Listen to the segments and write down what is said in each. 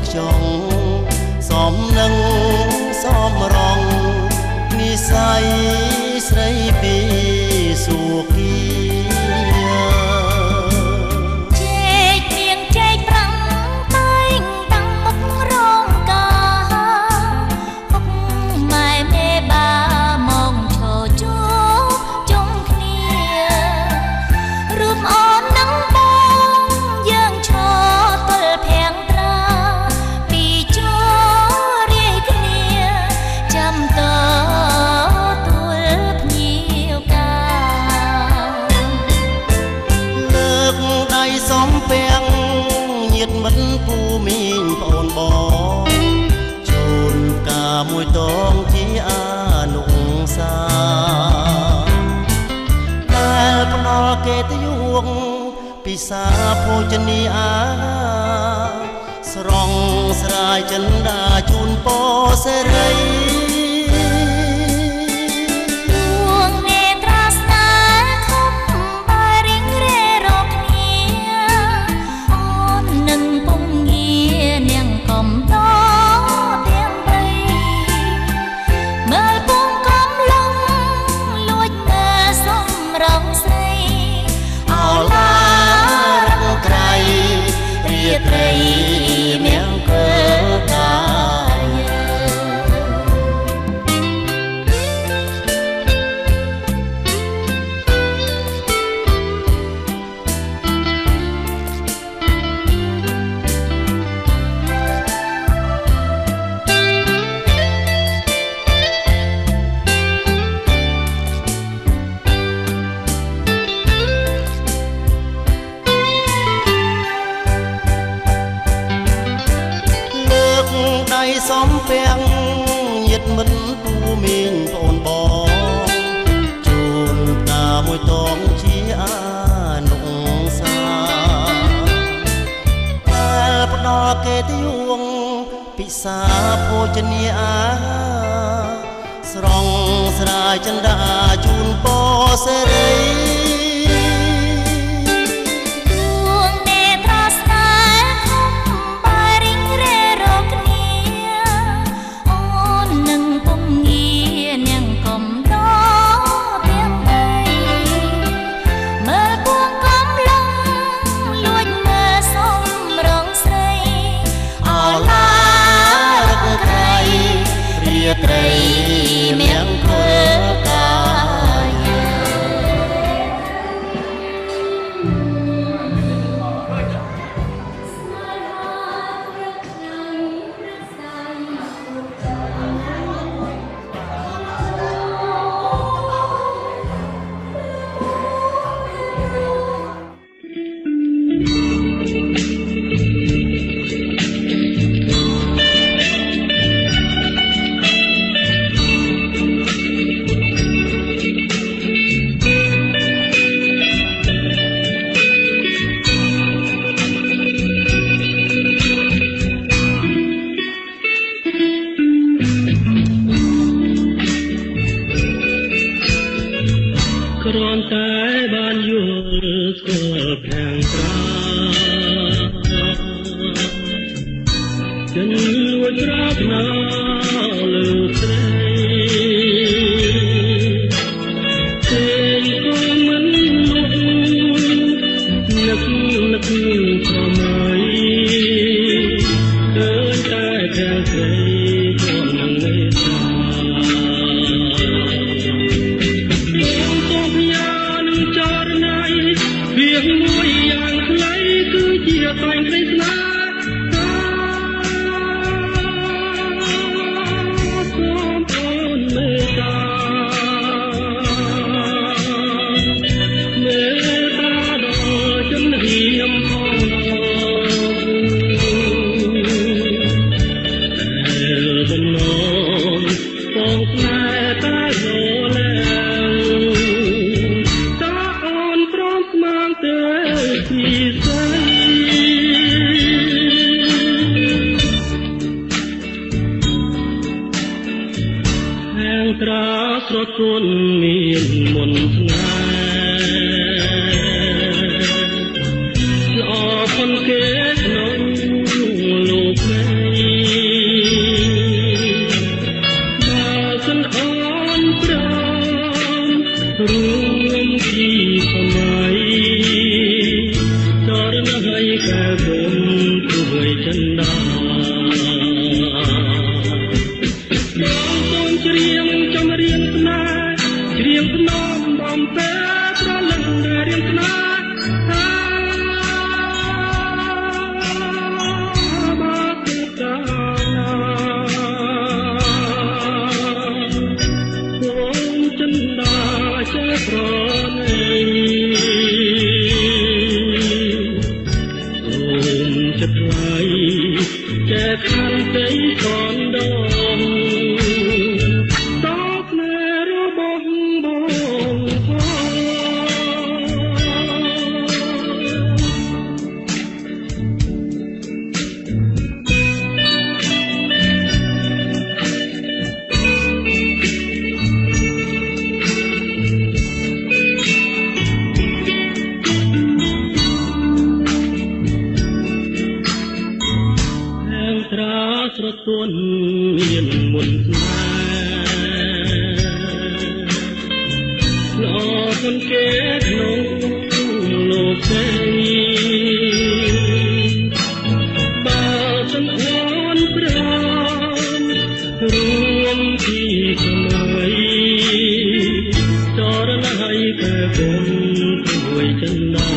ខ្យងសមនឹងសមរងនិស័យស្រីពីសុគីមិនពូមីងប្អូនបងជូនផ្កាមួយតងជាអនុសាដែលផ្ដល់កិត្តិយសពិសាភោជនីអាស្រង់ស្រាយចិន្តាជូនពរសេរីសំពាំងញាតិមិត្តពូមីងប្អូនបងជូនផ្កាមួយតងជាអនុសាដែលផ្ដល់កិត្តិយសពិសាភោជនីអាស្រង់ស្រាយចិន្តាជូនពរសេរីត្រីមង្គលកាគ្រាន់តែបានយល់ស្គាល់ប្រាំងប្រាចិនលួចប្រាថ្នាលើស្រីគេក៏មិនលុបនឹកប្រមៃឃើញតែប្រាំងស្រីក៏នឹងមេត្តាមួយយ៉ាងខ្លីគឺជាតែងក្តីស្នេហ៍សូមអូនមេត្តាដល់ជំរាបផងបំណងបងស្នេហ៍តែរលែពីស្រីហាងត្រាស្រទន់មានមន្តស្នេហ៍ល្អផុនគេក្នុងលោក មានមុនណាលោកមិនគេក្នុងលោកទេបើចង្អន់ប្រាំរួមពីថ្មីចរណៃតែគុំជួយចិនដា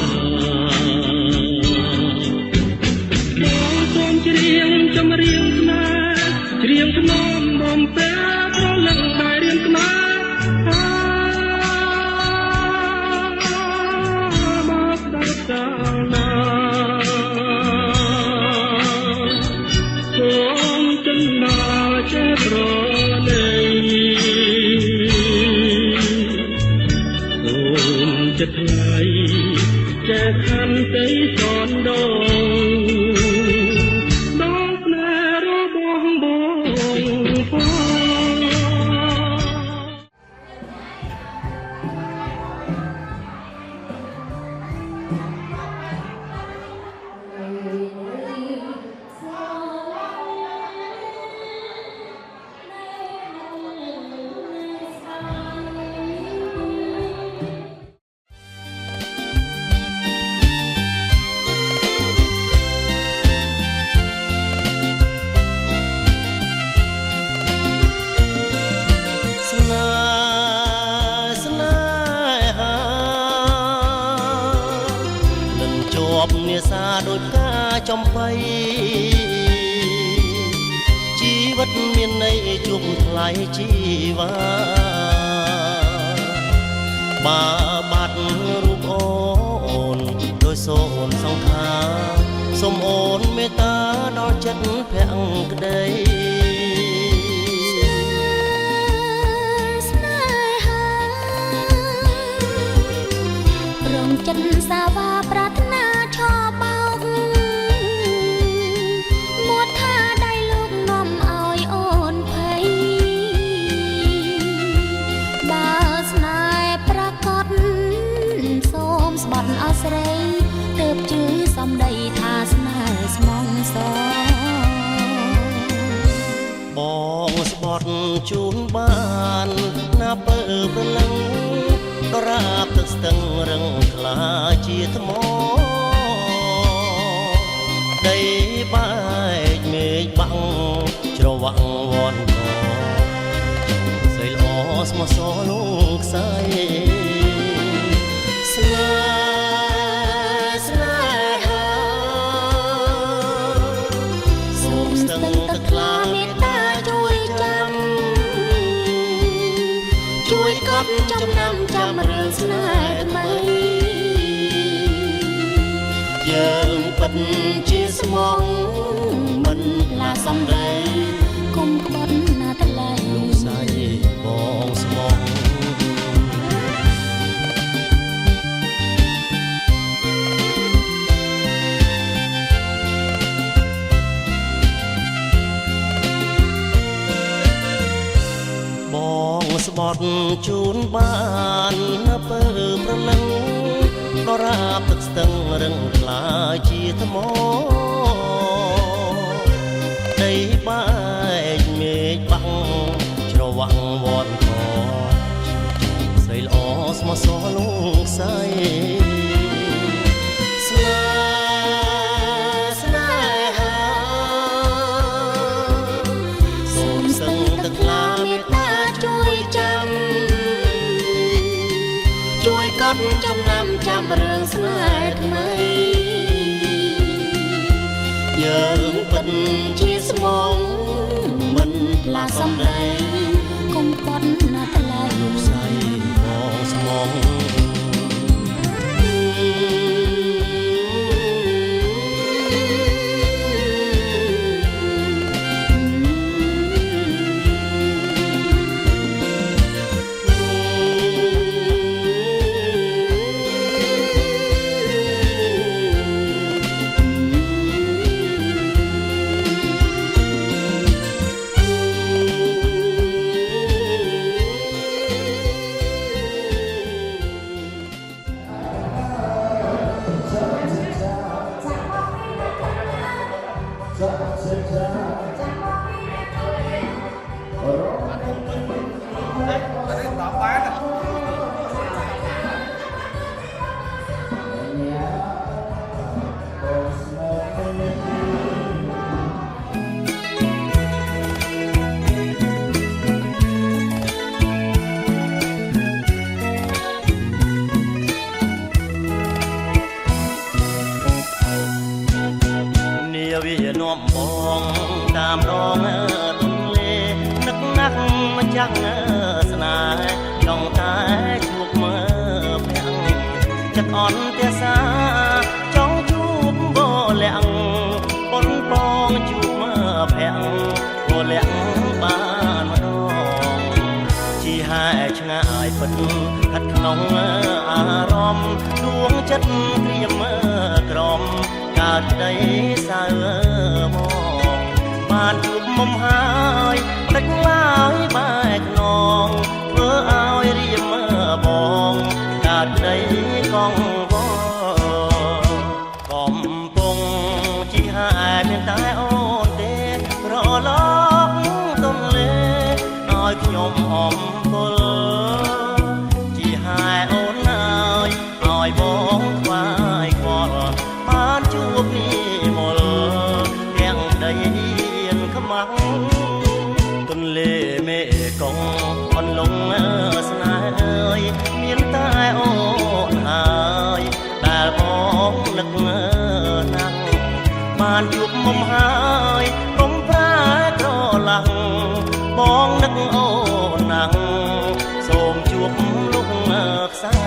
ច្រៀងស្នេហ៍ច្រៀងថ្នមបំពេប្រលឹងតែរៀងស្នេហ៍មកដល់កាលណាសូមចិនដាចេះប្រណីសូមចិត្តថ្លៃចេះខន្តីសនដងនេសាដូចការចំបៃជីវិតមានន័យជួបថ្លៃជីវ៉ាបើបាត់រូបអូនដោយសូនសង្ខាសូមអូនមេត្តាដល់ចិត្តភក្តីស្នេហារងចិត្តសាវាប្រាថ្នាស្រីទើបជឿសំដីថាស្នេហ៍ស្មងសបងស្បត់ជូនបានណាពើព្រលឹងដរាបទឹកស្ទឹងរឹងខ្លាជាថ្មដីបែកមេឃបាំងច្រវាក់វ៉ាន់កស្រីល្អស្មោះសរលោកខ្សែស្នេហ៍ជួយគប់ចំណាំចាំរឿងស្នេហ៍ថ្មីយើងពិតជាស្មងមិនឡាសំដីគុំក្បត់ណាថ្លៃលោកស្រីបងស្មងស្បត់ជូនបាននៅពើប្រលឹងដរាបទឹកស្ទឹងរឹងខ្លាជាថ្មដីបែកមេឃបាំងច្រវាក់វ៉ាន់កស្រីល្អស្មោះសរលោកស្រីស្នេហាសូមសឹងទឹកខ្លាមេត្តាជួយគប់ចំណាំចាំរឿងស្នេហ៍ថ្មីយើងពិតជាស្មងមិនឡាសំដីគុំកត់ណាថ្លៃលោកស្រីបងស្មង បានម្ដងជីហែឆ្ងាយពិតស្ថិតក្នុងអារម្មណ៍ដួងចិត្តក្រៀមក្រំកើតក្តីសៅមកបានជួបមុំហើយដឹកឡើយបែកខ្នងធ្វើឲ្យរៀមបងកើតក្តីកងវកំពុងជីហែមានតែអូនទេប្រឡងទន្លេឲ្យខ្ញុំអំពុលជីហែអូនឲ្យបងខ្វាយខ្វល់បានជួបនេះមុលទាំងដីខ្មាំងទន្លេមេគង្គអន្លង់ស្នេហ៍អើយមានតែអូនហើយដែលបងនឹកណាស់បានជួបមុំហើយកុំប្រែក្រឡាំងបងនឹកអូនណាស់សូមជួបលោកខ្សែ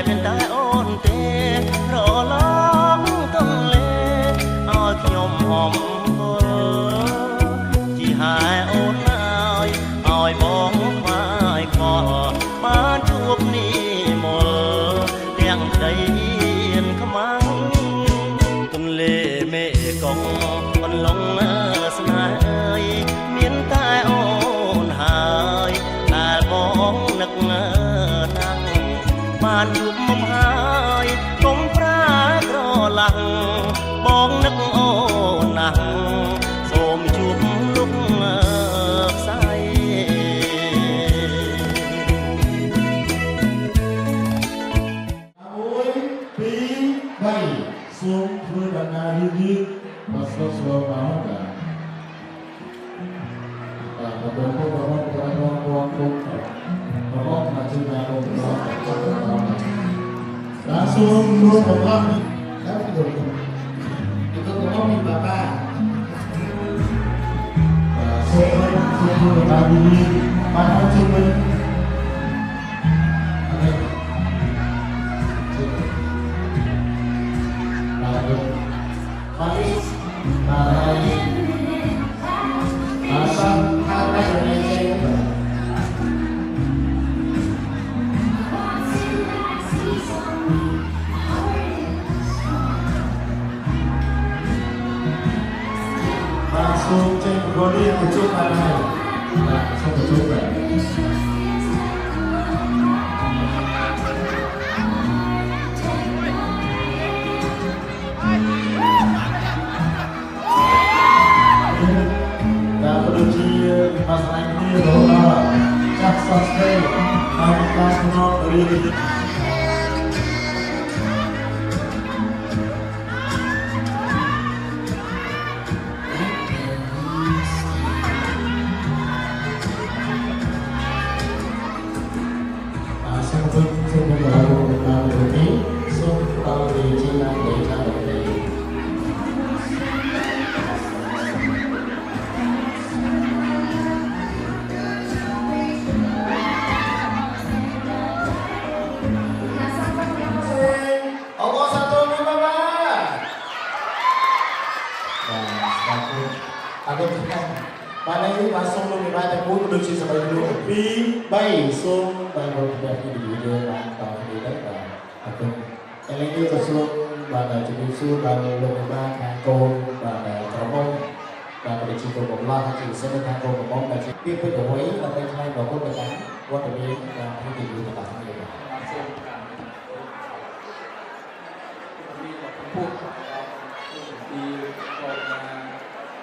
មានតែអូនទេរឡងទន្លេឲ្យខ្ញុំអំពុលជីហែអូនឲ្យបងខ្វាយខ្វល់បានជួបនេះមុលទាំងដីខ្មាំងទន្លេមេគង្គអន្លង់ស្នេហ៍អើយមានតែអូនហើយដែលបងនឹកណាស់បានជួបមុំហើយកុំប្រែក្រឡាំងបងនឹកអូនណាស់សូមជួបលោកខ្សែ1 2 3សូមធ្វើដំណើរយឺតៗមកស្រុកស្រុកមកបាទបងប្អូនបងប្អូនបងប្អូនបងមកជួយដល់បងប្អូនបាទសូមរួមប្រព័ន្ធครับผมituก็มีบ้าសូមដំណើរយឺតៗមកជួយសូមចេញប្រព័ន្ធនេះទៅជួបបានហើយសូមទៅជួបបាទតាមប្រជិយអាស្រ័យគ្នារហូតចាក់សស្ទេហើយការស្នងរៀបបានហើយបាទសូមលោកមេបាទាំង4ក៏ដូចជាសមាជិកលោក2 3សូមបានរកផ្ទះទីនិយាយបានតទៅដែរបាទអរគុណឥឡូវនេះក៏សូមបាទជំរាបសួរដល់លោកមេបាខាងកូនបាទក្រមុំបាទក៏ដូចជាកូនបំឡោះហើយជាពិសេសខាងកូនកំមុំដែលជាពីពុទ្ធវ័យដើម្បីថ្លែងដល់គុណទៅកាន់វត្តមានបាទទីនិយាយរបស់គ្នាបាទសូមការមានពុទ្ធពីកូន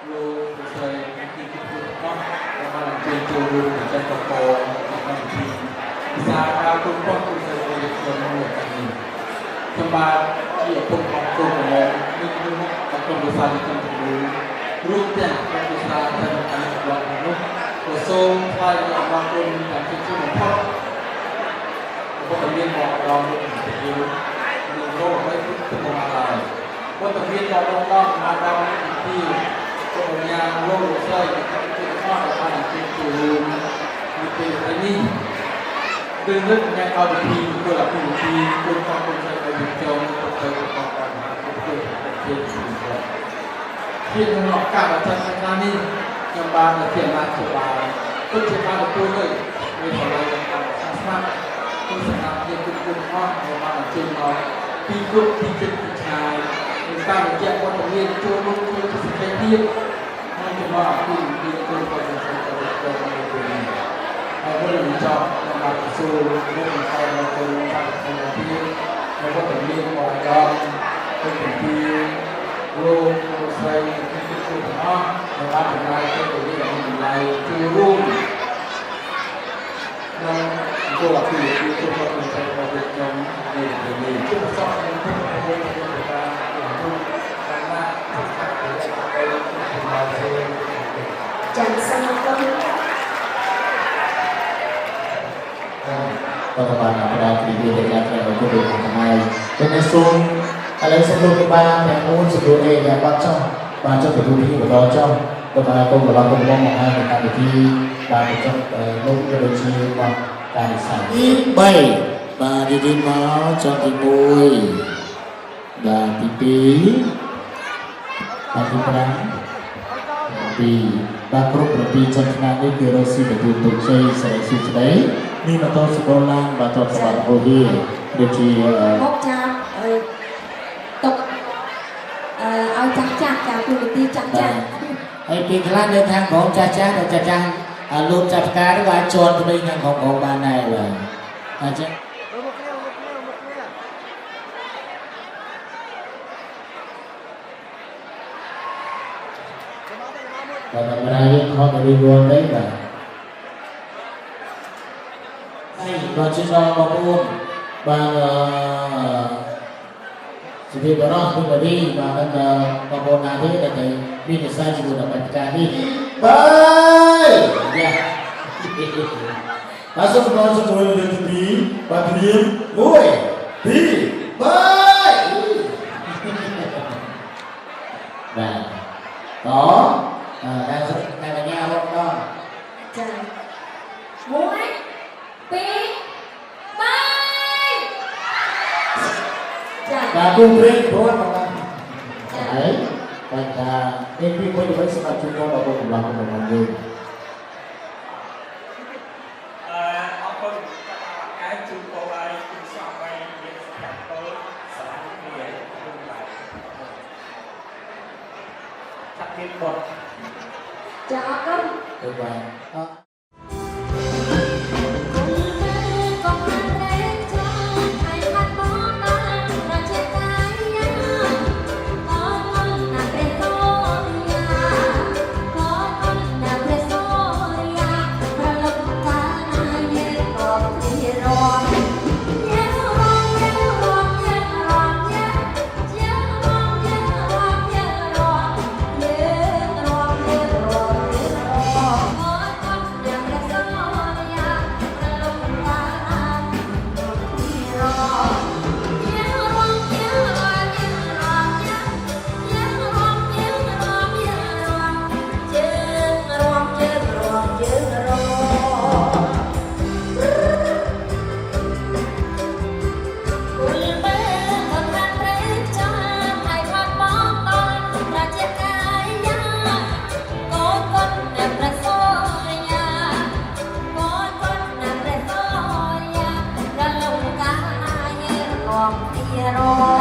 លោកស្រីទីគូរបស់បានជឿចូលរួមទៅចែកកោក្នុងពិធីភាសាការគុំពុទ្ធគឺស្រីក្នុងមួយនេះខ្ញុំបាទជាពុទ្ធរបស់គុំមកនេះគឺមកក្នុងភាសាក្នុងជំនួយរួមទាំងក្នុងភាសាទាំងការវត្តនោះក៏សូមថ្លែងអំណរគុណដល់ជាបំផុត có thành viên họ đó thì yêu mình có mấy cái một ngày có thành viên họ đó mà đó thì có một nhà luôn một xây cái kho là phải cái từ cái gì từ lúc nhà cao thì tôi là cái gì tôi có con trai cái gì cho tôi có con tôi khi họ cả là chân anh đi nhưng ba là tiền là của bà tôi chỉ ba là tôi thôi vì họ là sáng sáng tôi sẽ làm việc cùng con và ba là trên nó khi lúc khi trên thị trường người ta là chạy qua tổng liên cho lúc tôi sẽ cái tiếp hay là ba khi tôi có thể tôi và mỗi lần chọn là ba cái số mỗi lần sau là tôi làm thành là tiếp và có tổng liên ngoài đó tôi cũng đi luôn xây cái chỗ đó và ba phần này cái tổ chức mình này chưa luôn nên tôi là khi đi chung với mình xây vào việc trong nghề để mình chưa xong những thứ mà tôi người ta làm luôn làm ra tất cả những cái mà tôi Chẳng sao con teman-teman pada video dengan channel YouTube kami. Jadi kalian sebelum kebayang yang pun sebelumnya yang baca betul ini betul jam. Kepada aku berlaku mengenai dengan ini dan macam lúc cái chi bằng tài sản. Ít bảy và đi máu cho thì môi và pipi và thì trắng vì ba group lebih cerita ini kirosi betul saya seleksi sedai ni betul sekolah betul sebar hobi jadi Một chạp tục ao chắc chắc chào tôi được đi chắc chắc ហើយពីខ្លះនៅខាងក្រុមចាស់ចាស់ដែលចាស់លោកចាប់ការឬក៏ជន់ទៅនឹងខាងក្រុមបានដែរបាទអញ្ចឹងបាទសម្រាប់យើងខំទៅរៀនទៅបាទហើយបើជិះដល់បងប្អូនបាទสิบorang pribadi bahkan kompon nanti dari ini saya juga dapat kali baik ya masuk ke dalam sekolah dari di bagian gue di baik nah đó đang nghe không đó Muối Pi Bay và cung riêng của các bạn đấy và nên khi mới được với sự tập trung của bà cùng làm một mọi người ông con cái chú cô ấy chú sao bay đến gặp tôi sao như vậy không phải chắc biết một Chào con được và Yeah.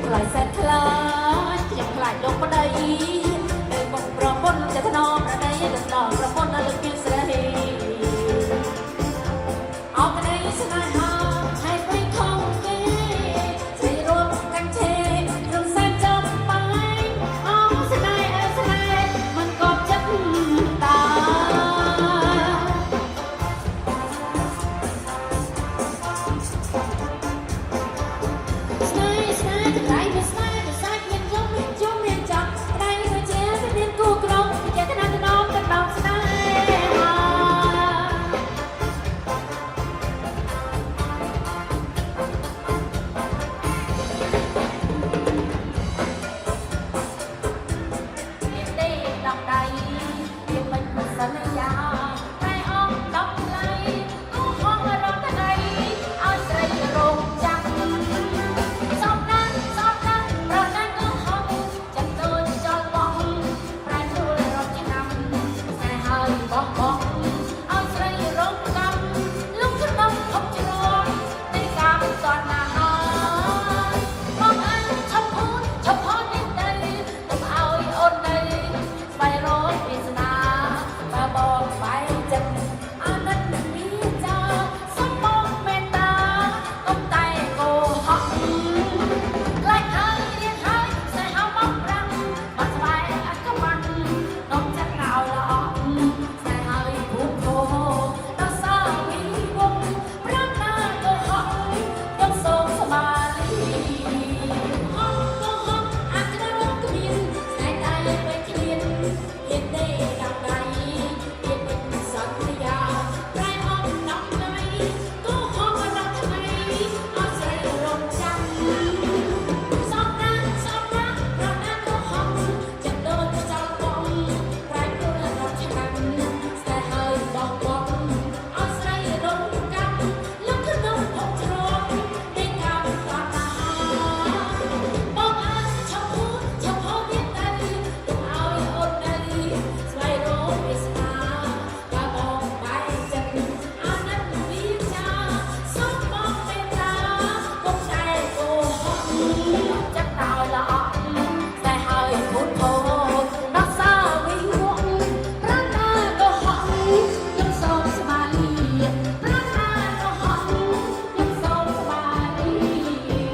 ខ្លាចសែនខ្លាចខ្ញុំខ្លាចលោកប្តីនៅបងប្រពន្ធจะถนอมប្រដីទៅដល់ប្រពន្ធលើពីស្រីអបក្តីស្នេហាហើយไปខំគេស្រីរួមកាន់ឆេរំសាយចំបាយអងស្នេហ៍ស្នេហ៍មិនក៏ចិត្តតា สัญญาแต่ออกดอกไม้กูห้องรถไถเอาใส่โรงจักรสอบนั้นเรานั้นก็ห้องจะโดนจอดบ้องแปรทูลรถที่นำแต่หายบ้องเอาใส่โรงกำลุกขึ้นมาพบจรวดในกำตอนนาหามองอันชมพูนิดใดต้องเอาโอนใดไปรถปริศนา บอกไปจังอันนั้นมีจ้าสมองเมตตาต้องใจโกหกใกล้ไทยเรียนไทยใส่เอามองรังมันไปอันก็มันน้องจะหนาวละอ่อนใส่ให้ผู้โคตาสาวีวงพระนาโกหกยังทรงสมาลีห้องก็ห้องอาจจะรักก็บินใส่ใจไปเขียนเห็นได้ดังใด สัญญาแต่ออกดอกไม้ก็ห้องรักไทยเอาใส่โรงจักรสอบนั้นเรานั้นก็ห้องจะโดนเจ้าบ้องใครก็รักฉันแต่ให้บอกเอาใส่โรงจักรแล้วก็น้องพบรองในกำตาตาบอกอันชมพูนิดใดต้องเอาโอนใดใส่โรงปริศนา บอกไปจังอันนั้นมีจ้าสมมองเป็นตาคงใจโกหกจะตายละอ่อนแต่ให้พุทโธนักสาวิวงพระนาโกหกยังทรงสมาลีพระนาโกหกยังทรงสมาลี เ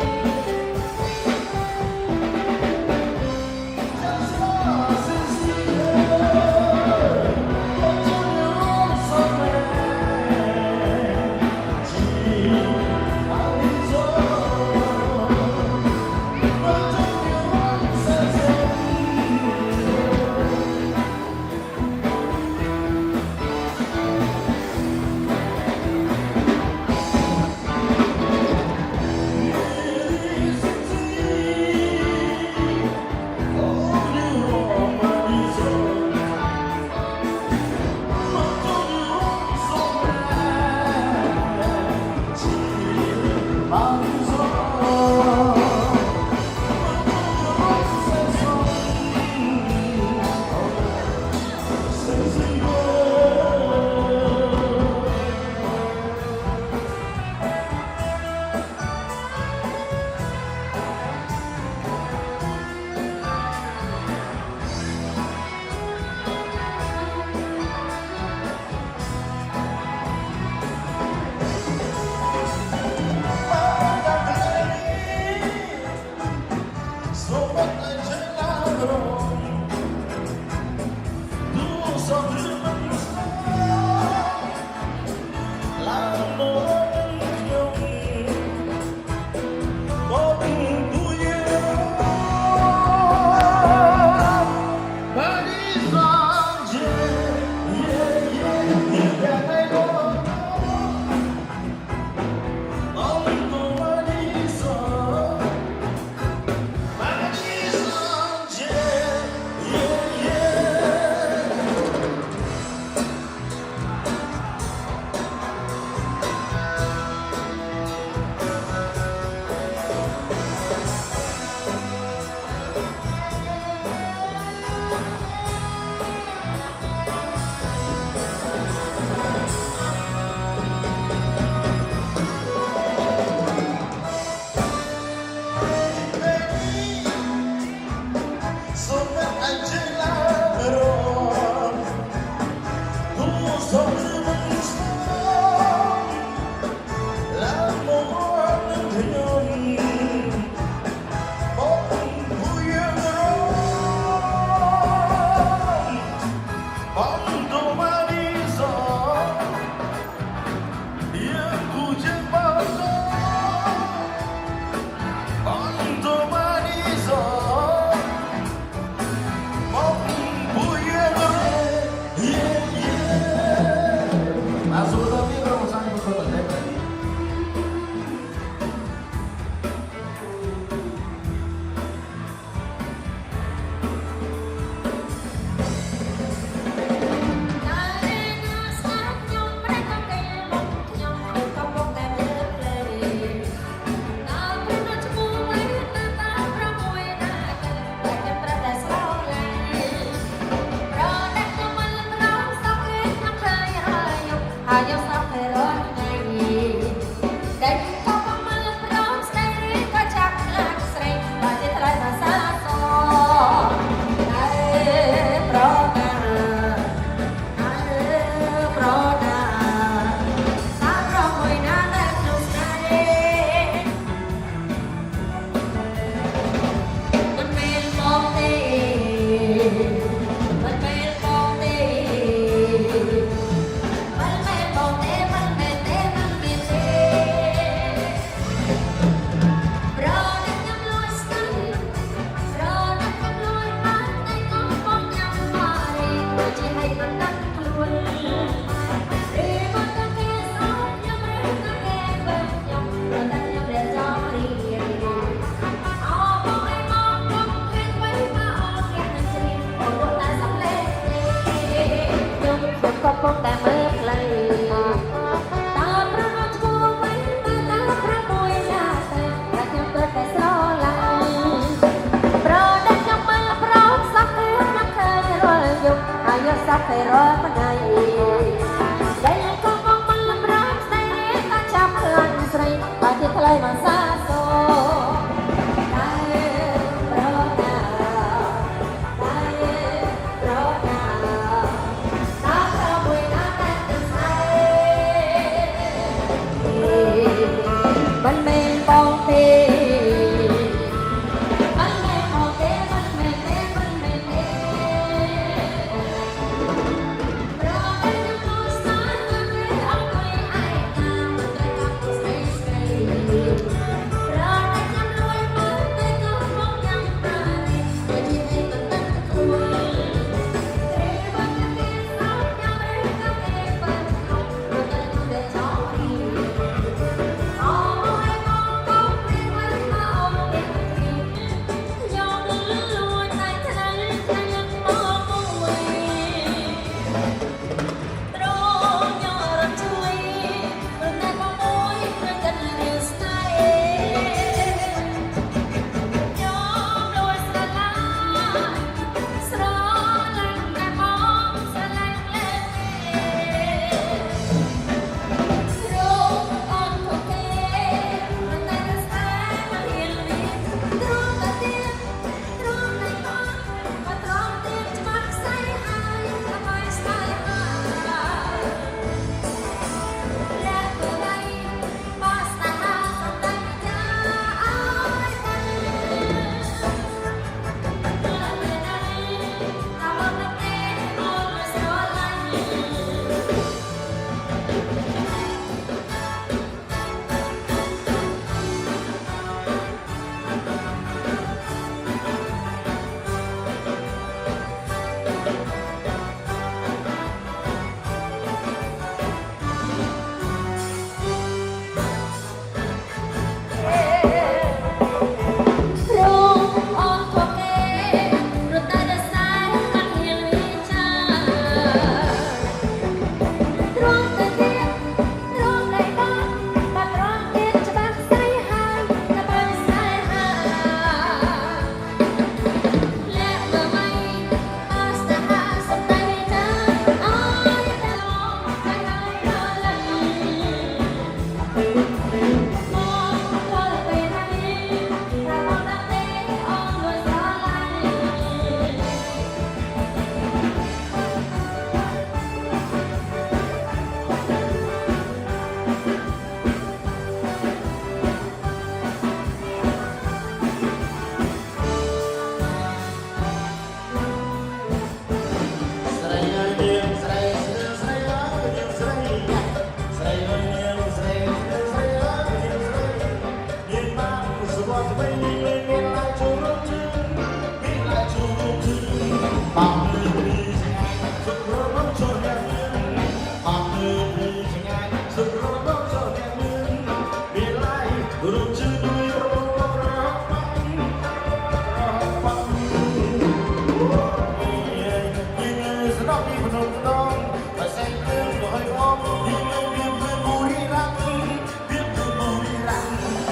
Nah, sebelum ini kita mau saling berkata រំជើដោយរងស្នប់ពីភ្នំដងបើសេះគ្រឿងក៏ឲ្យអមពីនៅវាមើលបុរីរ៉ាំវាមើលបុរីរ៉ាំ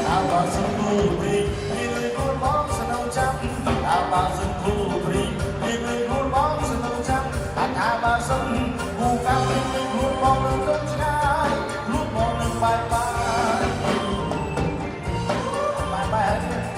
អាបាសគូព្រីពីលើគូបងស្នងចាំអាបាសគូព្រីពីលើគូបងស្នងចាំអាថាបាសគូកាពីលើគូបងនឹងទៅឆ្ងាយគូបងនឹងបាយបាយបាយបាយ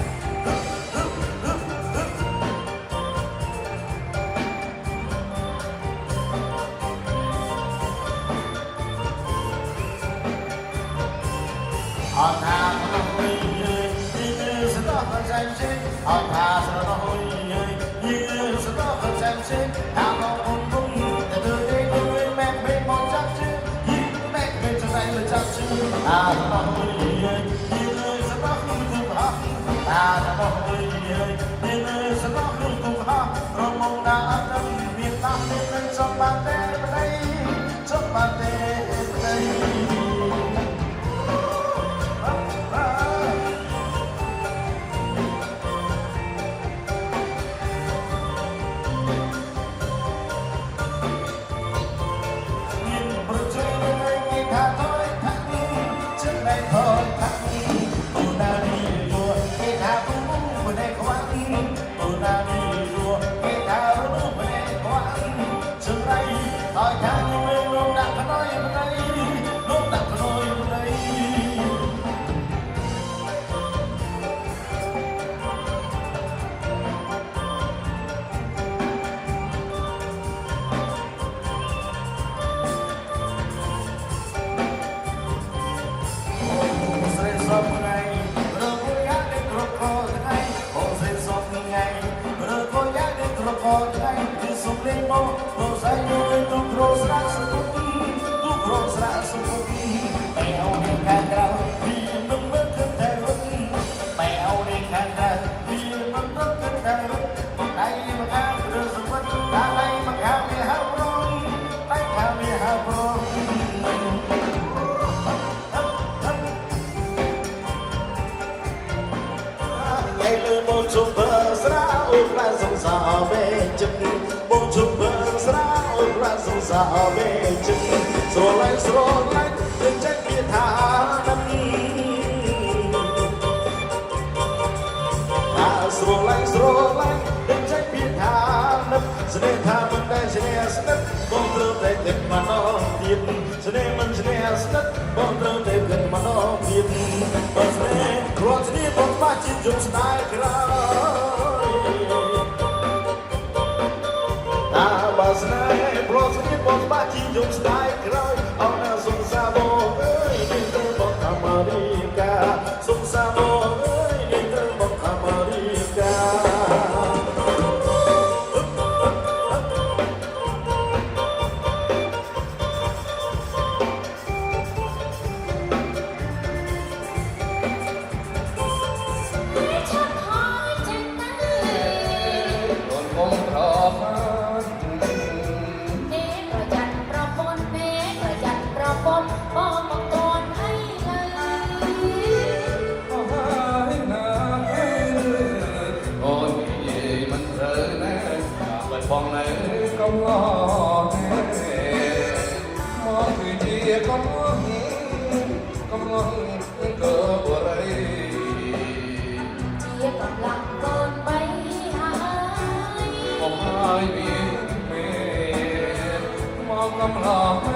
on tha sơ hôi như sơ đó phần danh trên on tha sơ hôi như sơ đó phần danh trên ta mong ôn cung để từ đây tôi mẹ bên mong chắc chứ mẹ bên cho danh lời chắc chứ ta sơ hôi như sơ đó không cùng ha ta sơ hôi như sơ đó không cùng ha rồi mong đã tâm miền Nam lên trong bàn tay đây trong bàn tay đây Hãy subscribe cho kênh Ghiền Mì Gõ để không bỏ lỡ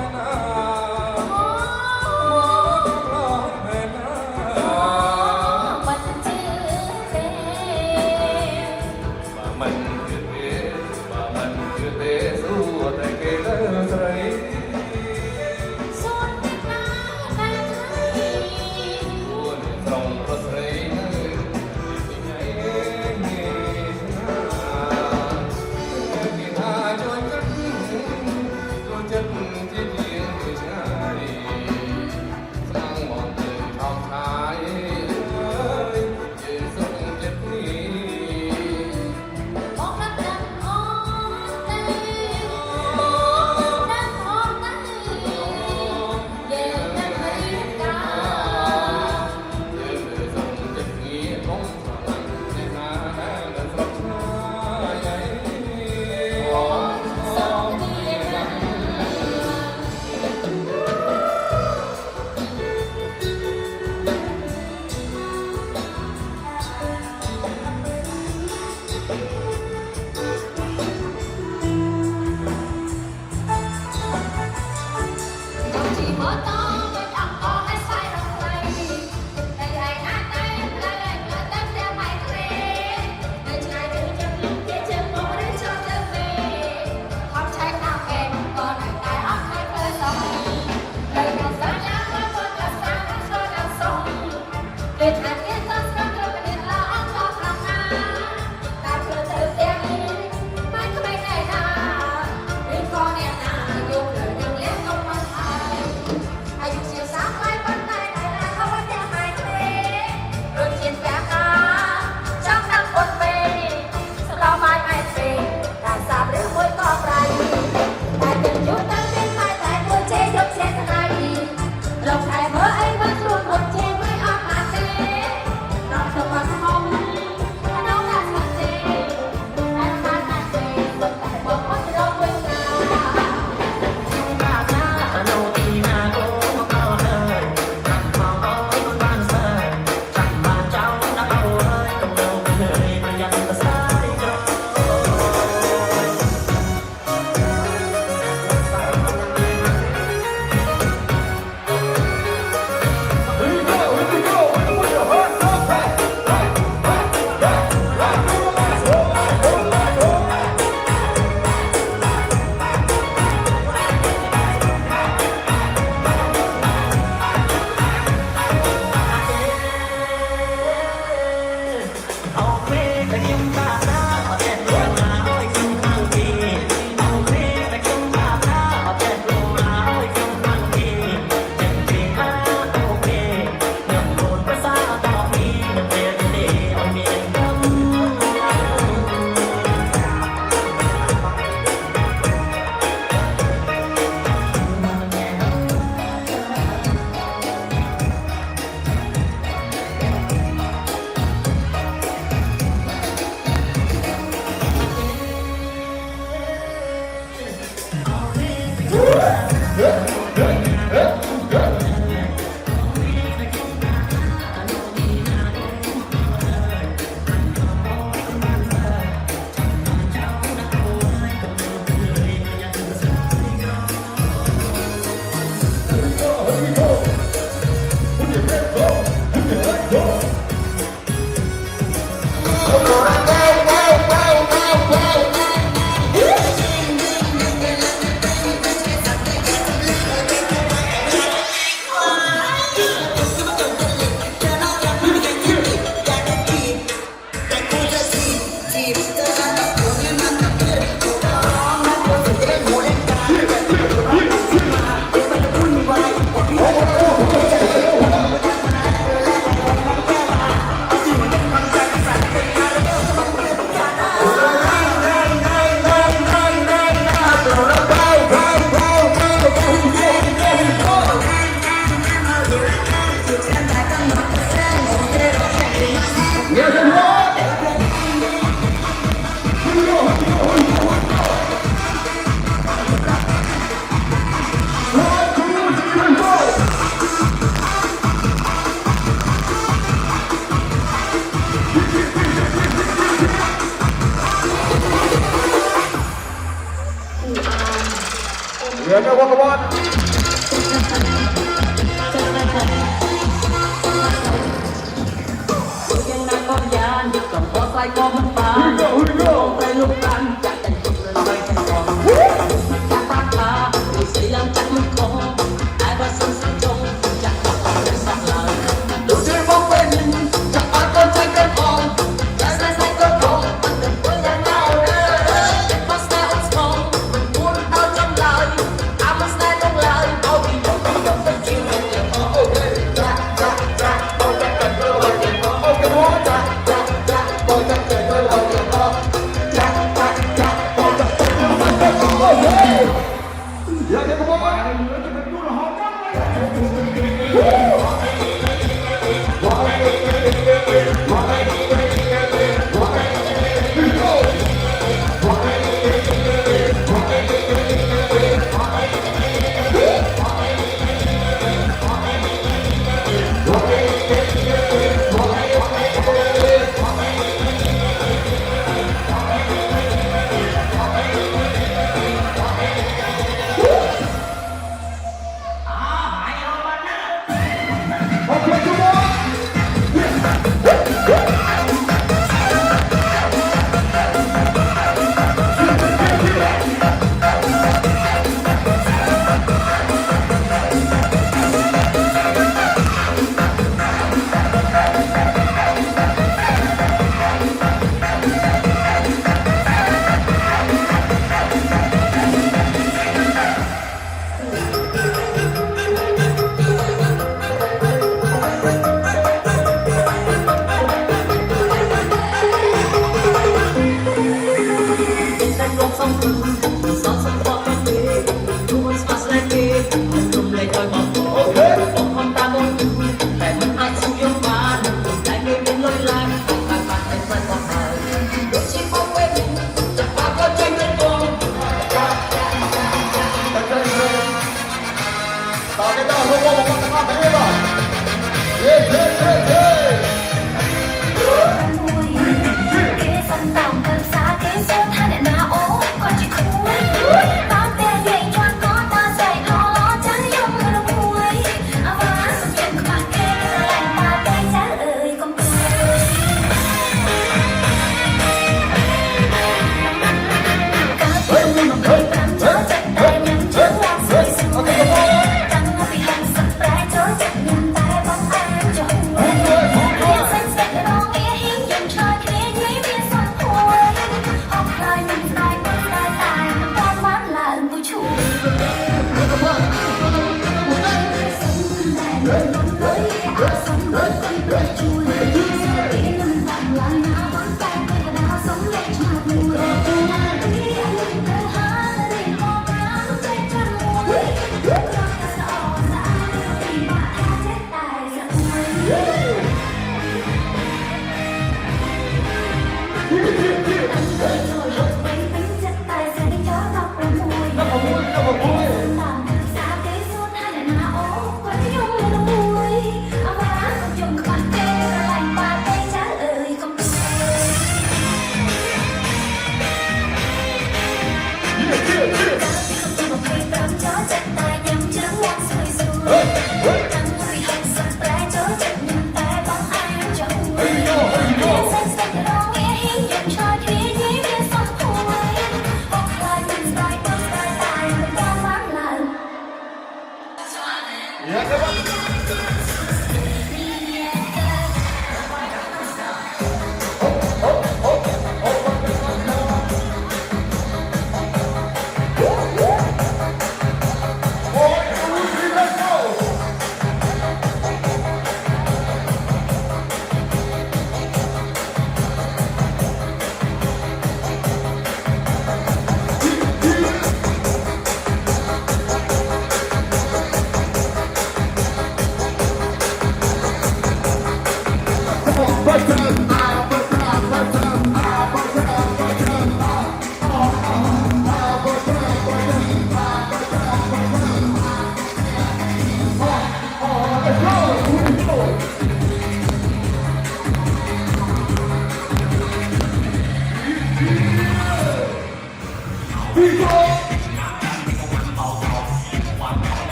Yo cho come on. Yang nak kau yang jika kau say kau mentah. Kau tay lukan tak tentu lagi kau. Tak patah, usia yang tak mengkau. Ada sensasi jong, tak patah salah. Lucu bang pening, cepat kau cakap on. Jangan say kau kau, anda punya kau deh. Pas dah uspong, pun kau jom lari. Amas dah jom lari, kau bingung kau tercium.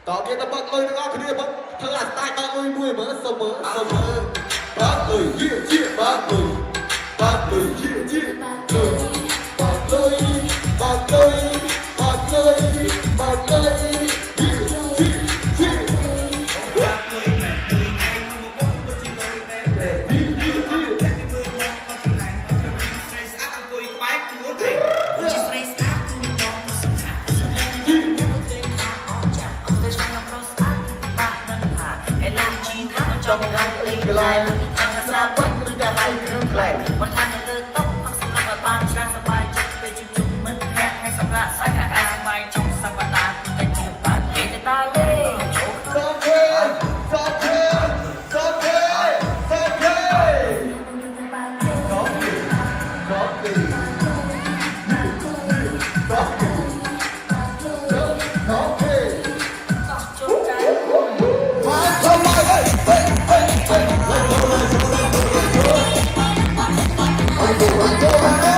តើគេទៅបាត់លុយទាំងអស់គ្នាបាត់ធ្វើអាស្តាយបាត់លុយមួយមើលសុំមើលសុំមើលបាត់លុយជាបាត់លុយបាត់លុយជាបាត់លុយបាត់លុយបាត់លុយបាត់លុយបាត់លុយtrong ngăn linh lại ăn ra bất cứ đã hay thương lại một tháng từ tóc hoặc sắm là ban trang sắm bài chụp về chụp chụp mình hẹn hay sắm ra sai cả ai mai trong sắm và ta cái chụp bạn để ta lên Go,